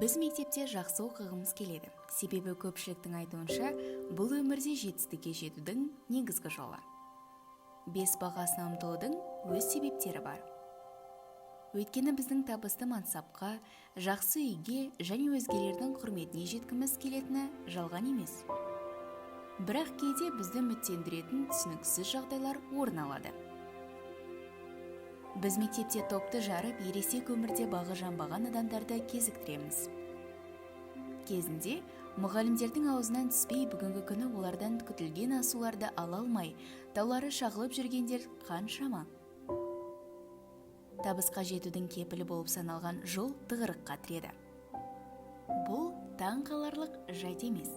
Біз мектепте жақсы оқығымыз келеді. Себебі көпшіліктің айтуынша, бұл өмірде жетістікке жетудің негізгі жолы. 5 бағасына ұмтылудың өз себептері бар. Өйткені біздің табысты мансапқа, жақсы үйге және өзгелердің құрметіне жеткіміз келетіні жалған емес. Бірақ кейде бізді үміттендіретін түсініксіз жағдайлар орын алады. Біз мектепте топты жарып, ересек өмірде бағы жанбаған адамдарды кезіктіреміз. Кезінде мұғалімдердің аузынан түспей, бүгінгі күні олардан күтілген асуларды ала алмай, таулары шағылып жүргендер қаншама. Табысқа жетудің кепілі болып саналған жол тығырыққа тіреді. Бұл таң қаларлық жайт емес.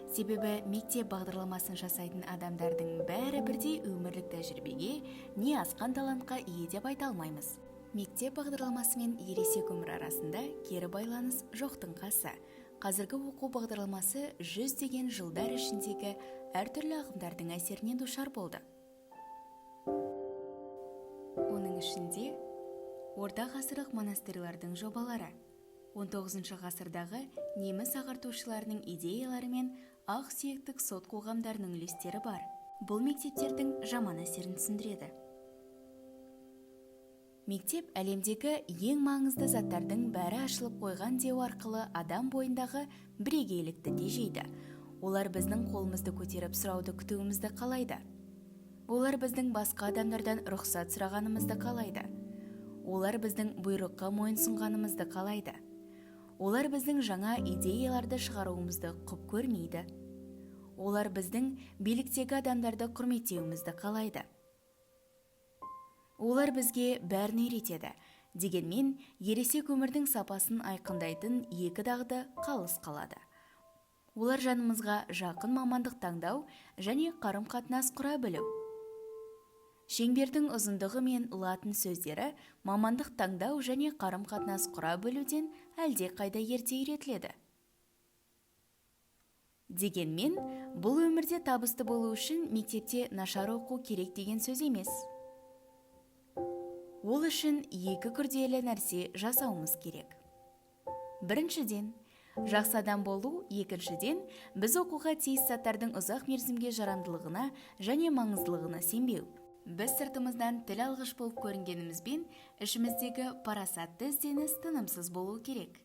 Себебі мектеп бағдарламасын жасайтын адамдардың бәрі бірдей өмірлік тәжірибеге, не асқан талантқа ие деп айта алмаймыз. Мектеп бағдарламасы мен ересек өмір арасында кері байланыс жоқтың қасы. Қазіргі оқу бағдарламасы 100 жылдар ішіндегі әртүрлі ағымдардың әсерінен душар болды. Оның ішінде орта ғасырлық монастырьлардың жобалары, 19 ғасырдағы неміс ағартушыларының идеялары мен ақ сүйектік сот қоғамдарының үлестері бар. Бұл мектептердің жаман әсерін түсіндіреді. Мектеп әлемдегі ең маңызды заттардың бәрі ашылып қойған деу арқылы адам бойындағы бірегейлікті тежейді. Олар біздің қолымызды көтеріп сұрауды күтуімізді қалайды. Олар біздің басқа адамдардан рұқсат сұрағанымызды қалайды. Олар біздің бұйрыққа мойынсұнғанымызды қалайды. Олар біздің жаңа идеяларды шығаруымызды құп көрмейді. Олар біздің биліктегі адамдарды құрметтеуімізді қалайды. Олар бізге бәрін үйретеді. Дегенмен, ересек өмірдің сапасын айқындайтын екі дағды қалыс қалады. Олар жанымызға жақын мамандық таңдау және қарым-қатынас құра білу. Шеңбердің ұзындығы мен латын сөздері мамандық таңдау және қарым-қатынас құра білуден әлде қайда ерте үйретіледі. Дегенмен, бұл өмірде табысты болу үшін мектепте нашар оқу керек деген сөз емес. Ол үшін екі күрделі нәрсе жасауымыз керек. Біріншіден, жақсы адам болу, екіншіден, біз оқуға тиіс заттардың ұзақ мерзімге жарамдылығына және маңыздылығына сенбеу. Біз сыртымыздан тіл алғыш болып көрінгенімізбен, ішіміздегі парасатты ізденіс тынымсыз болу керек.